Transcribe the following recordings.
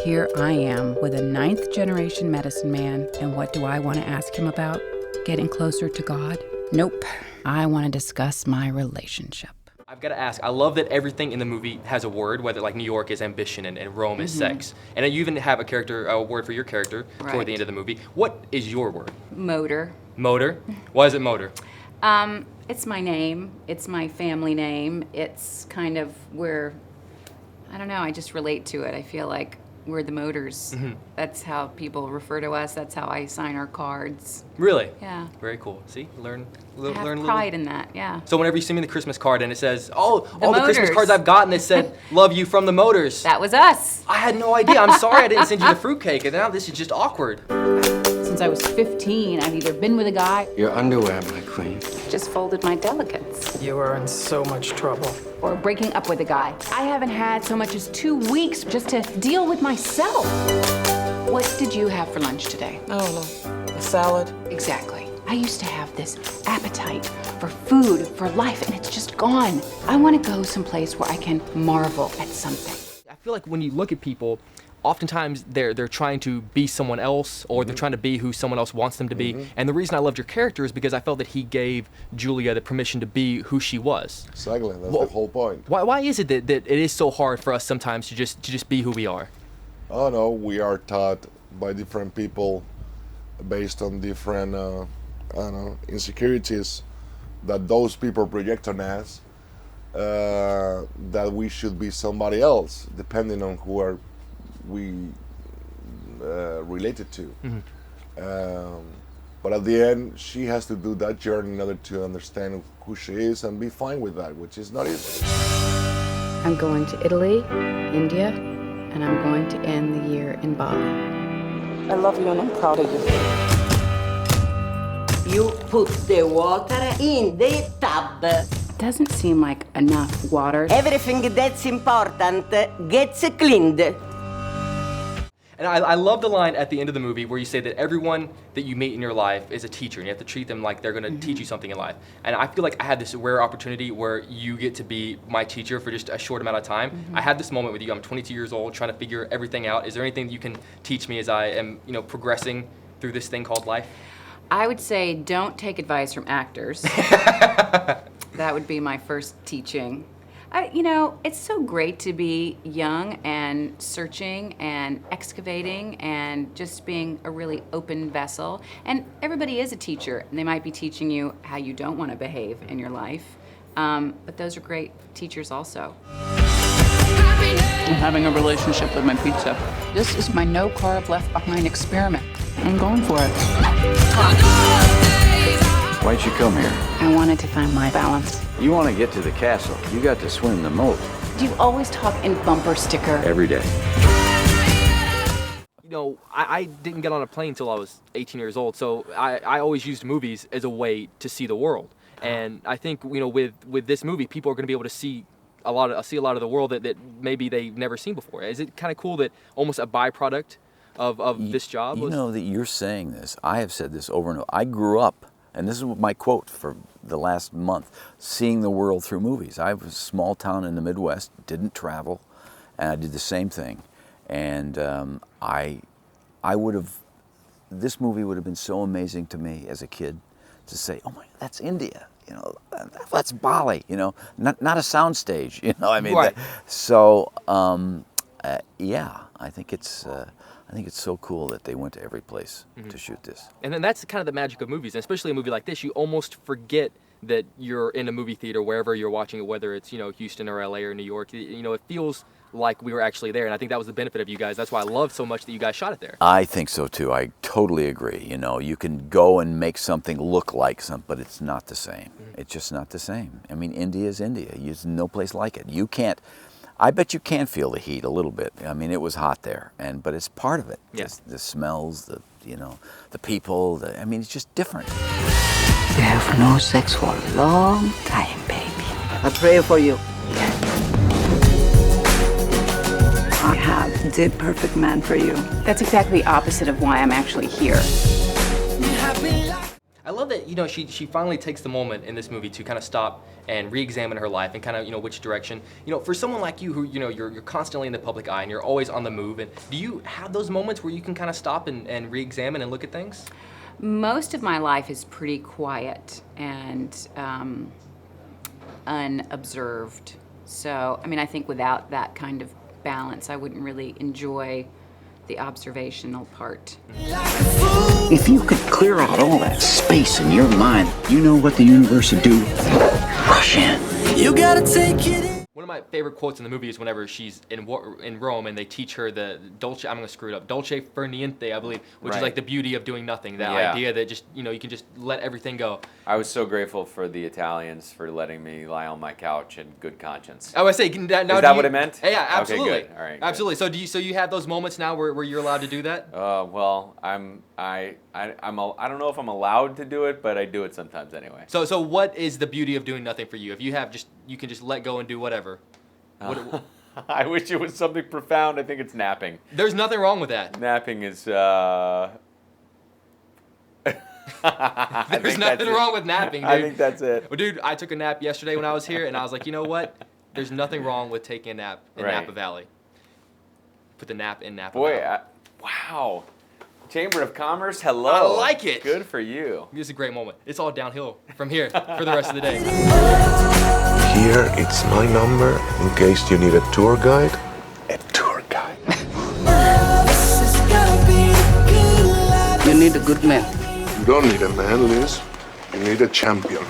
Here I am with a 9th generation medicine man, and what do I want to ask him about? Getting closer to God? Nope. I want to discuss my relationship. I've got to ask, I love that everything in the movie has a word, whether like New York is ambition and Rome is sex. And you even have a word for your character toward the end of the movie. What is your word? Motor. Motor? Why is it motor? It's my name. It's my family name. It's kind of where, I don't know, I just relate to it. I feel like we're the motors. That's how people refer to us. That's how I sign our cards. Really? Yeah. Very cool. See, learn I have pride in that, yeah. So whenever you send me the Christmas card and it says, all the Motors. Christmas cards I've gotten, it said, love you from the Motors. That was us. I had no idea. I'm sorry I didn't send you the fruitcake, and now this is just awkward. Since I was 15, I've either been with a guy, Your underwear, my queen. just folded my delicates, You are in so much trouble. or breaking up with a guy. I haven't had so much as 2 weeks just to deal with myself. What did you have for lunch today? Oh, no. A salad? Exactly. I used to have this appetite for food, for life, and it's just gone. I want to go someplace where I can marvel at something. I feel like when you look at people, oftentimes they're trying to be someone else, or they're trying to be who someone else wants them to be. And the reason I loved your character is because I felt that he gave Julia the permission to be who she was. Exactly, that's the whole point. Why is it that it is so hard for us sometimes to just be who we are? Oh no, we are taught by different people based on different insecurities that those people project on us, that we should be somebody else depending on who are we related to. But at the end, she has to do that journey in order to understand who she is and be fine with that, which is not easy. I'm going to Italy, India, and I'm going to end the year in Bali. I love you and I'm proud of you. You put the water in the tub. Doesn't seem like enough water. Everything that's important gets cleaned. And I love the line at the end of the movie where you say that everyone that you meet in your life is a teacher, and you have to treat them like they're going to teach you something in life. And I feel like I had this rare opportunity where you get to be my teacher for just a short amount of time. I had this moment with you. I'm 22 years old, trying to figure everything out. Is there anything that you can teach me as I am, progressing through this thing called life? I would say don't take advice from actors. That would be my first teaching. It's so great to be young and searching and excavating and just being a really open vessel. And everybody is a teacher, and they might be teaching you how you don't want to behave in your life. But those are great teachers also. I'm having a relationship with my pizza. This is my no carb left behind experiment. I'm going for it. Why'd you come here? I wanted to find my balance. You want to get to the castle. You got to swim the moat. Do you always talk in bumper sticker? Every day. I didn't get on a plane until I was 18 years old, so I always used movies as a way to see the world. And I think, with this movie, people are going to be able to see a lot of the world that maybe they've never seen before. Is it kind of cool that almost a byproduct of this job was... You know that you're saying this. I have said this over and over. I grew up, and this is my quote for the last month, seeing the world through movies. I was a small town in the Midwest, didn't travel, and I did the same thing. And I would have, this movie would have been so amazing to me as a kid to say, oh my, that's India, that's Bali, not a soundstage, Right. Yeah, I think it's so cool that they went to every place to shoot this. And then that's kind of the magic of movies, and especially a movie like this, you almost forget that you're in a movie theater wherever you're watching it, whether it's, Houston or LA or New York. It feels like we were actually there, and I think that was the benefit of you guys. That's why I love so much that you guys shot it there. I think so too. I totally agree. You can go and make something look like something, but it's not the same. It's just not the same. I mean, India is India. There's no place like it. You can't. I bet you can feel the heat a little bit. I mean, it was hot there, but it's part of it. Yes. The smells, the people. It's just different. You have no sex for a long time, baby. I pray for you. I have the perfect man for you. That's exactly the opposite of why I'm actually here. I love that, you know, she finally takes the moment in this movie to kind of stop and re-examine her life and kind of, you know, which direction. You know, for someone like you who, you know, you're constantly in the public eye and you're always on the move, and do you have those moments where you can kind of stop and re-examine and look at things? Most of my life is pretty quiet and unobserved. So, I mean, I think without that kind of balance, I wouldn't really enjoy the observational part. If you could clear out all that space in your mind, you know what the universe would do? Rush in. You gotta take it in. One of my favorite quotes in the movie is whenever she's in Rome and they teach her the dolce, I'm gonna screw it up, dolce far niente, I believe, which is like the beauty of doing nothing. That idea that just, you know, you can just let everything go. I was so grateful for the Italians for letting me lie on my couch in good conscience. I would say, now is that what it meant? Yeah, absolutely. Okay, good. All right, absolutely. Good. So you have those moments now where you're allowed to do that? Well, I don't know if I'm allowed to do it, but I do it sometimes anyway. So what is the beauty of doing nothing for you? If you have you can just let go and do whatever. I wish it was something profound. I think it's napping. There's nothing wrong with that. Napping is. There's nothing wrong with napping, dude. I think that's it. Well, dude, I took a nap yesterday when I was here, and I was like, you know what? There's nothing wrong with taking a nap in Napa Valley. Put the nap in Napa Valley. Wow. Chamber of Commerce, hello. I like it. Good for you. This is a great moment. It's all downhill from here for the rest of the day. Here, it's my number in case you need a tour guide. A tour guide. You need a good man. You don't need a man, Liz. You need a champion.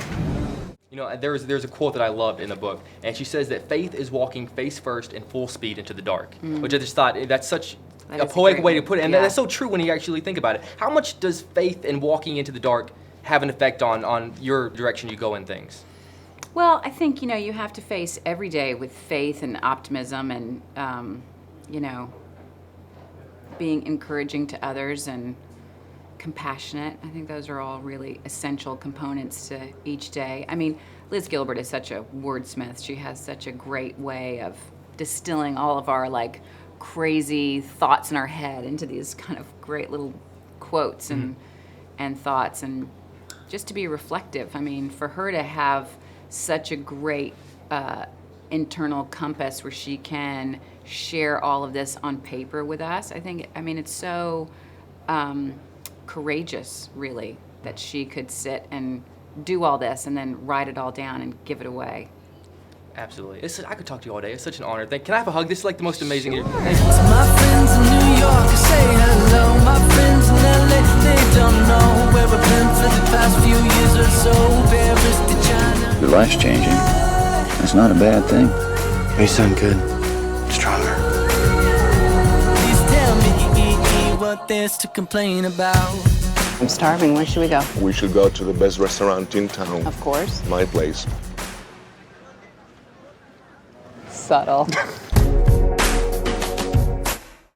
You know, there's a quote that I loved in the book, and she says that faith is walking face first in full speed into the dark, which I just thought that's such a poetic way to put it, and that's so true when you actually think about it. How much does faith in walking into the dark have an effect on your direction you go in things? Well, I think, you know, you have to face every day with faith and optimism and, you know, being encouraging to others and compassionate. I think those are all really essential components to each day. I mean, Liz Gilbert is such a wordsmith. She has such a great way of distilling all of our, like, crazy thoughts in our head into these kind of great little quotes and thoughts, and just to be reflective. I mean, for her to have such a great internal compass where she can share all of this on paper with us, I mean, it's so courageous, really, that she could sit and do all this and then write it all down and give it away. Absolutely. I could talk to you all day. It's such an honor. Can I have a hug? This is like the most amazing. My friends in New York say hello. My friends in LA, they don't know where I've been for the past few years or so. Paris to China. Your life's changing. That's not a bad thing. You sound good. Stronger. Please tell me what there's to complain about. I'm starving. Where should we go? We should go to the best restaurant in town. Of course. My place. Subtle.